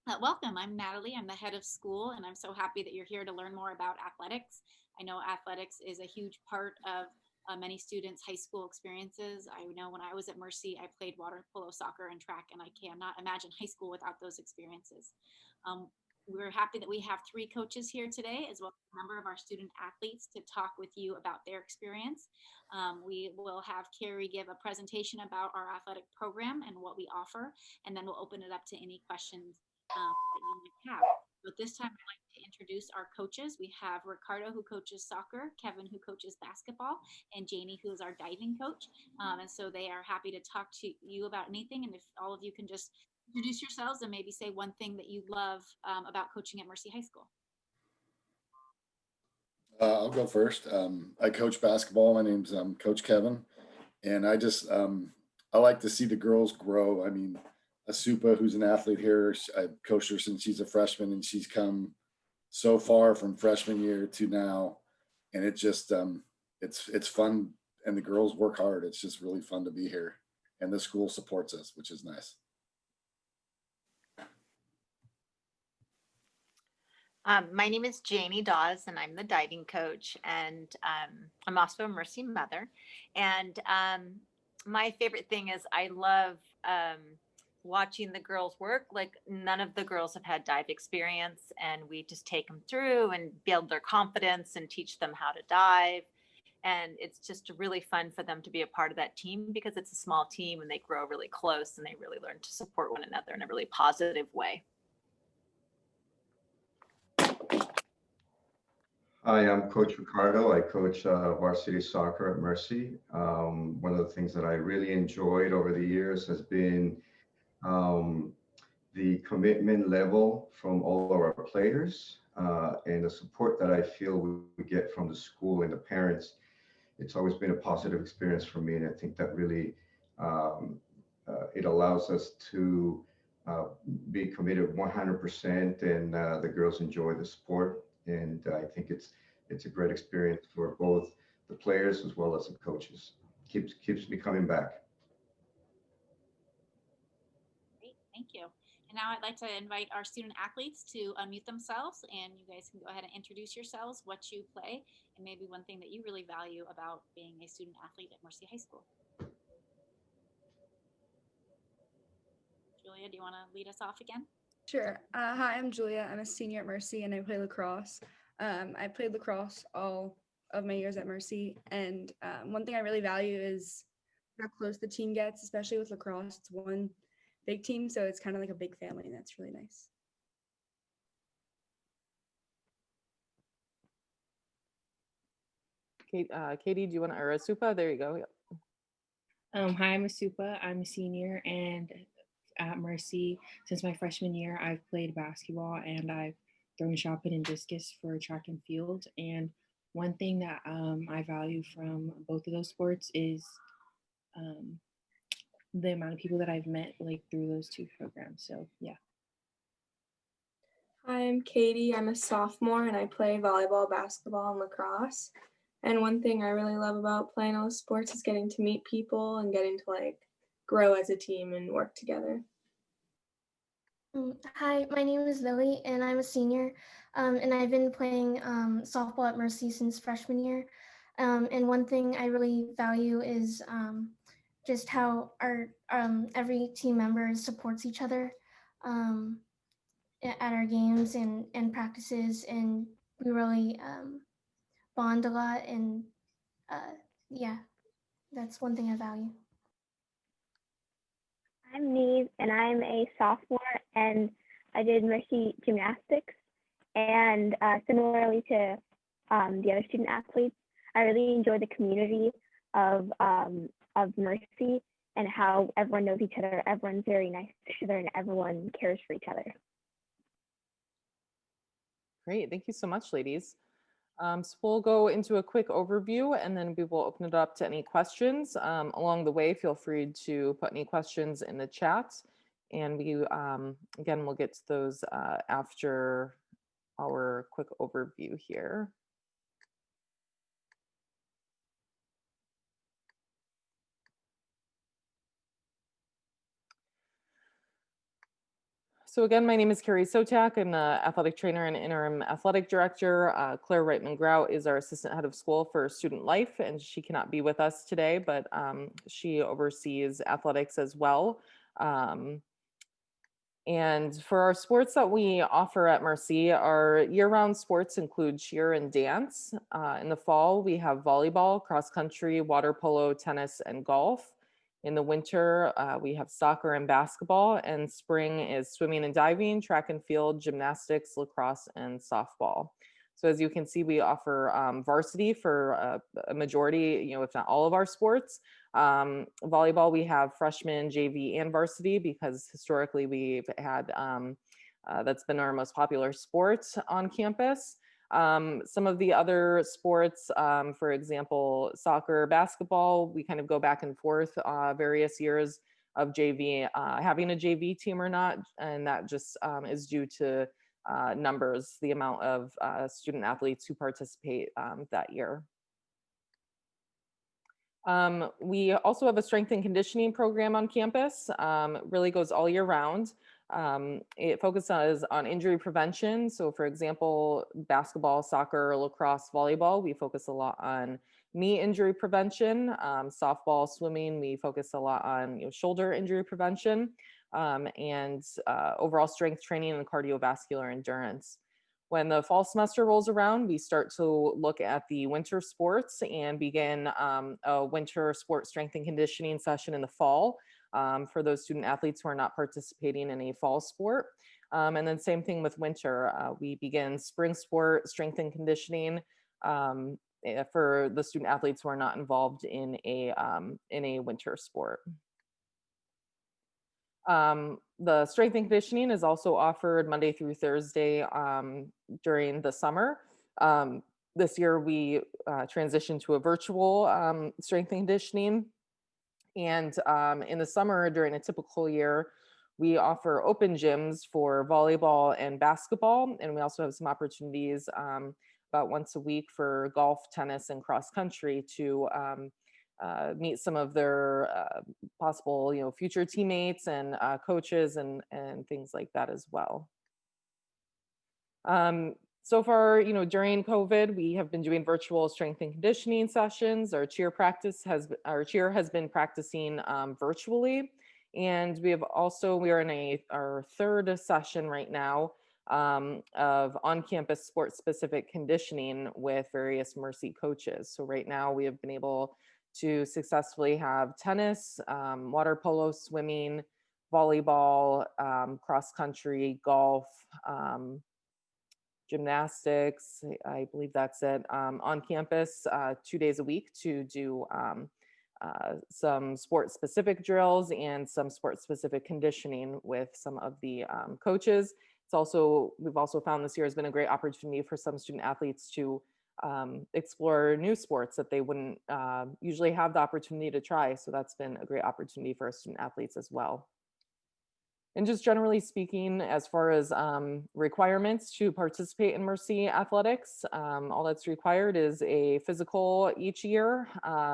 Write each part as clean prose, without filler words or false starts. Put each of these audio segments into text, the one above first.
Welcome. I'm Natalie. I'm the head of school, and I'm so happy that you're here to learn more about athletics. I know athletics is a huge part of many students' high school experiences. I know when I was at Mercy, I played water polo, soccer, and track, and I cannot imagine high school without those experiences. Um, we're happy that we have three coaches here today, as well as a number of our student athletes to talk with you about their experience. We will have Carrie give a presentation about our athletic program and what we offer, and then we'll open it up to any questions that you might have. But this time, I'd like to introduce our coaches. We have Ricardo, who coaches soccer, Kevin, who coaches basketball, and Janie, who is our diving coach. And so they are happy to talk to you about anything. And if all of you can just introduce yourselves and maybe say one thing that you love about coaching at Mercy High School. I'll go first. I coach basketball. My name's Coach Kevin, and I like to see the girls grow. I mean, Asupa, who's an athlete here, I've coached her since she's a freshman, and she's come so far from freshman year to now, and it's fun, and the girls work hard. It's just really fun to be here, and the school supports us, which is nice. My name is Janie Dawes, and I'm the diving coach, and I'm also a Mercy mother. And my favorite thing is I love watching the girls work. Like, none of the girls have had dive experience, and we just take them through and build their confidence and teach them how to dive. And it's just really fun for them to be a part of that team because it's a small team and they grow really close and they really learn to support one another in a really positive way. Hi, I'm Coach Ricardo. I coach varsity soccer at Mercy. One of the things that I really enjoyed over the years has been um, the commitment level from all of our players and the support that I feel we get from the school and the parents. It's always been a positive experience for me, and I think that really it allows us to uh, be committed 100%, and the girls enjoy the sport. And I think it's a great experience for both the players as well as the coaches. Keeps me coming back. Great, thank you. And now I'd like to invite our student athletes to unmute themselves, and you guys can go ahead and introduce yourselves, what you play, and maybe one thing that you really value about being a student athlete at Mercy High School. Julia, do you want to lead us off again? Sure. Hi, I'm Julia. I'm a senior at Mercy and I play lacrosse. I played lacrosse all of my years at Mercy. And one thing I really value is how close the team gets, especially with lacrosse. It's one big team, so it's kind of like a big family, and that's really nice. Katie, do you want to, or Supa? There you go. Yep. Hi, I'm Asupa. I'm a senior, and at Mercy, since my freshman year, I've played basketball and I've thrown shot put and discus for track and field. And one thing that I value from both of those sports is um, the amount of people that I've met like through those two programs. So yeah. Hi, I'm Katie. I'm a sophomore and I play volleyball, basketball, and lacrosse. And one thing I really love about playing all the sports is getting to meet people and getting to like grow as a team and work together. Hi, my name is Lily and I'm a senior, and I've been playing softball at Mercy since freshman year. And one thing I really value is just how our every team member supports each other at our games and practices, and we really bond a lot. And yeah, that's one thing I value. I'm Neve, and I'm a sophomore, and I did Mercy gymnastics. And similarly to the other student athletes, I really enjoy the community of Mercy and how everyone knows each other. Everyone's very nice to each other, and everyone cares for each other. Great. Thank you so much, ladies. So we'll go into a quick overview and then we will open it up to any questions. Along the way, feel free to put any questions in the chat. And we, again, we'll get to those after our quick overview here. So again, my name is Carrie Sotak. I'm the athletic trainer and interim athletic director. Claire Reitman-Grout is our assistant head of school for student life, and she cannot be with us today, but she oversees athletics as well. And for our sports that we offer at Mercy, our year-round sports include cheer and dance. In the fall, we have volleyball, cross country, water polo, tennis, and golf. In the winter, we have soccer and basketball, and spring is swimming and diving, track and field, gymnastics, lacrosse, and softball. So as you can see, we offer varsity for a majority, if not all of our sports. Volleyball, we have freshman, JV, and varsity because historically we've had, that's been our most popular sport on campus. Some of the other sports, for example, soccer, basketball, we kind of go back and forth various years of JV, having a JV team or not, and that just is due to numbers, the amount of student athletes who participate that year. We also have a strength and conditioning program on campus. Really goes all year round. It focuses on injury prevention. So for example, basketball, soccer, lacrosse, volleyball, we focus a lot on knee injury prevention. Softball, swimming, we focus a lot on shoulder injury prevention, and overall strength training and cardiovascular endurance. When the fall semester rolls around, we start to look at the winter sports and begin a winter sport strength and conditioning session in the fall for those student athletes who are not participating in a fall sport. And then same thing with winter. We begin spring sport strength and conditioning for the student athletes who are not involved in a winter sport. The strength and conditioning is also offered Monday through Thursday during the summer. This year we transitioned to a virtual strength and conditioning. And in the summer, during a typical year, we offer open gyms for volleyball and basketball. And we also have some opportunities about once a week for golf, tennis, and cross country to meet some of their possible, future teammates and coaches and things like that as well. So far, during COVID, we have been doing virtual strength and conditioning sessions. Our cheer has been practicing virtually, and we are in our third session right now of on-campus sports-specific conditioning with various Mercy coaches. So right now, we have been able to successfully have tennis, water polo, swimming, volleyball, cross country, golf, gymnastics, I believe that's it, on campus 2 days a week to do some sport-specific drills and some sport-specific conditioning with some of the coaches. We've also found this year has been a great opportunity for some student athletes to explore new sports that they wouldn't usually have the opportunity to try. So that's been a great opportunity for our student athletes as well. And just generally speaking, as far as requirements to participate in Mercy athletics, all that's required is a physical each year,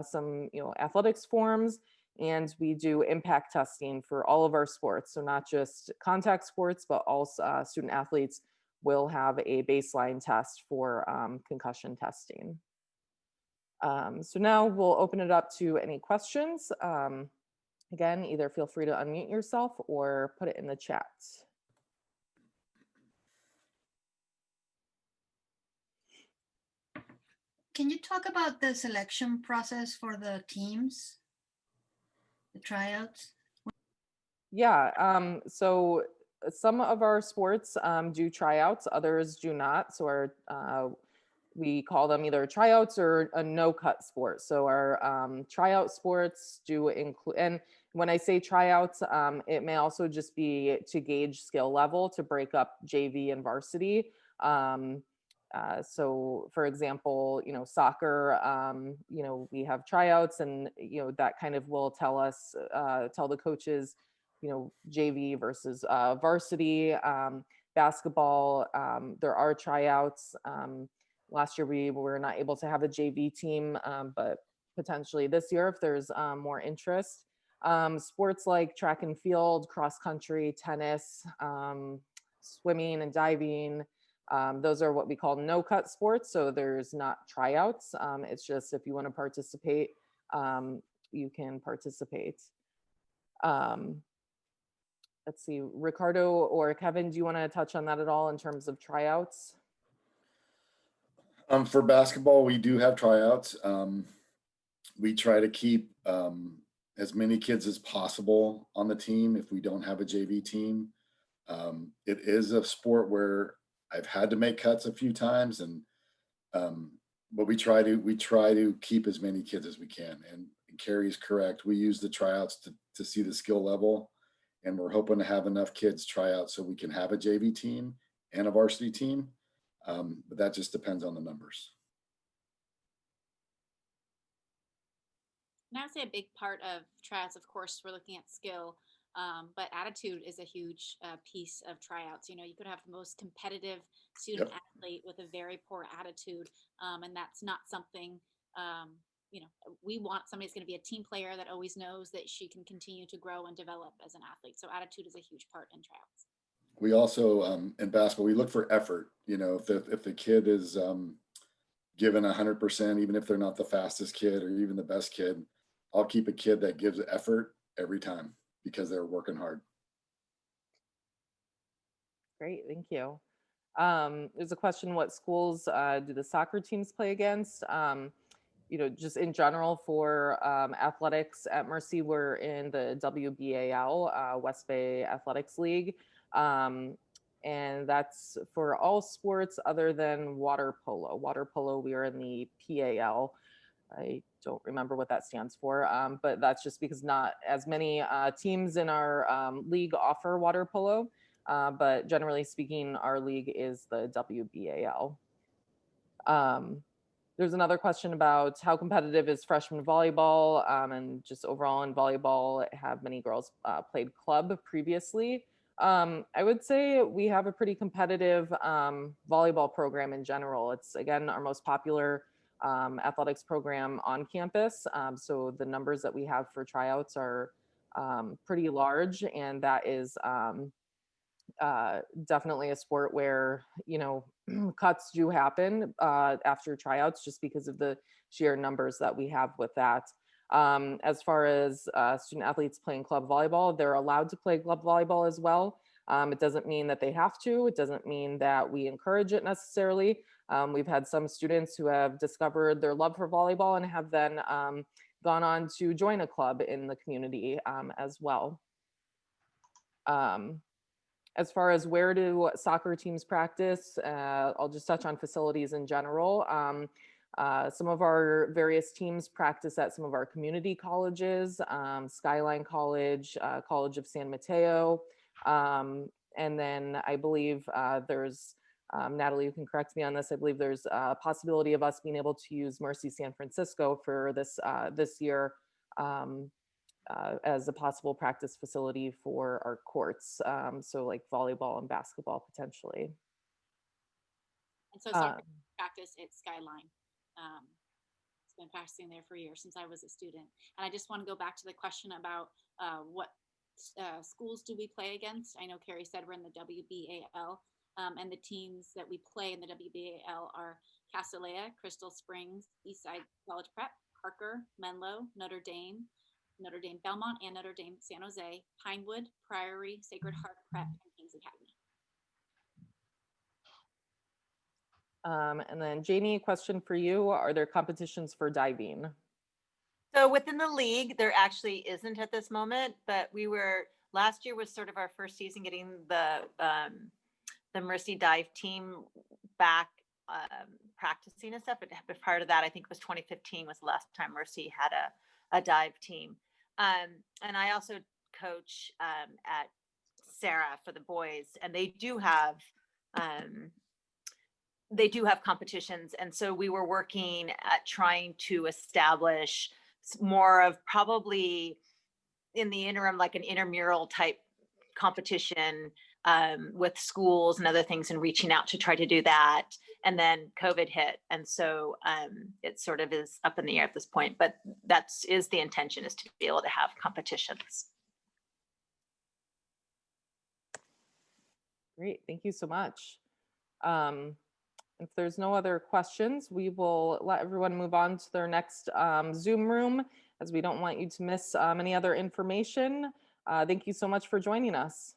some athletics forms, and we do impact testing for all of our sports. So not just contact sports, but also student athletes will have a baseline test for concussion testing. So now we'll open it up to any questions. Again, either feel free to unmute yourself or put it in the chat. Can you talk about the selection process for the teams, the tryouts? Yeah, so some of our sports do tryouts, others do not. So we call them either tryouts or a no-cut sport. So our tryout sports do include, and when I say tryouts, it may also just be to gauge skill level to break up JV and varsity. So for example, soccer, we have tryouts and, that kind of will tell the coaches, JV versus varsity. Basketball, there are tryouts. Last year we were not able to have a JV team, but potentially this year if there's more interest. Sports like track and field, cross country, tennis, swimming and diving, those are what we call no-cut sports. So there's not tryouts. It's just if you want to participate, you can participate. Let's see, Ricardo or Kevin, do you want to touch on that at all in terms of tryouts? For basketball, we do have tryouts. We try to keep as many kids as possible on the team if we don't have a JV team. It is a sport where I've had to make cuts a few times, and but we try to keep as many kids as we can. And Carrie's correct. We use the tryouts to see the skill level, and we're hoping to have enough kids try out so we can have a JV team and a varsity team. But that just depends on the numbers. And I would say a big part of tryouts, of course, we're looking at skill, but attitude is a huge piece of tryouts. You know, you could have the most competitive student athlete with a very poor attitude, and that's not something, you know, we want somebody that's going to be a team player that always knows that she can continue to grow and develop as an athlete. So attitude is a huge part in tryouts. We also, in basketball, we look for effort. You know, if the kid is given 100%, even if they're not the fastest kid or even the best kid, I'll keep a kid that gives effort every time because they're working hard. Great, thank you. There's a question, what schools do the soccer teams play against? You know, just in general for athletics at Mercy, we're in the WBAL, West Bay Athletics League. And that's for all sports other than water polo. Water polo, we are in the PAL. I don't remember what that stands for, but that's just because not as many teams in our league offer water polo. But generally speaking, our league is the WBAL. There's another question about how competitive is freshman volleyball, and just overall in volleyball, have many girls played club previously? I would say we have a pretty competitive volleyball program in general. It's, again, our most popular athletics program on campus. So the numbers that we have for tryouts are pretty large, and that is definitely a sport where, you know, cuts do happen after tryouts just because of the sheer numbers that we have with that. As far as student athletes playing club volleyball, they're allowed to play club volleyball as well. It doesn't mean that they have to. It doesn't mean that we encourage it necessarily. We've had some students who have discovered their love for volleyball and have then gone on to join a club in the community as well. As far as where do soccer teams practice, I'll just touch on facilities in general. Some of our various teams practice at some of our community colleges, Skyline College, College of San Mateo. And then I believe there's, Natalie, you can correct me on this, I believe there's a possibility of us being able to use Mercy San Francisco for this, this year as a possible practice facility for our courts. So like volleyball and basketball potentially. And so soccer practice at Skyline. It's been practicing there for years since I was a student. And I just want to go back to the question about what schools do we play against? I know Carrie said we're in the WBAL, and the teams that we play in the WBAL are Castellea, Crystal Springs, Eastside College Prep, Parker, Menlo, Notre Dame Belmont, and Notre Dame San Jose, Pinewood, Priory, Sacred Heart Prep, and Kings Academy. And then Janie, a question for you. Are there competitions for diving? So within the league, there actually isn't at this moment, but last year was sort of our first season getting the Mercy dive team back practicing and stuff. But prior to that, I think it was 2015 was the last time Mercy had a dive team. And I also coach at Sarah for the boys, and they do have competitions. And so we were working at trying to establish more of probably in the interim, like an intramural type competition with schools and other things and reaching out to try to do that. And then COVID hit. And so it sort of is up in the air at this point, but is the intention, is to be able to have competitions. Great, thank you so much. If there's no other questions, we will let everyone move on to their next Zoom room, as we don't want you to miss any other information. Thank you so much for joining us.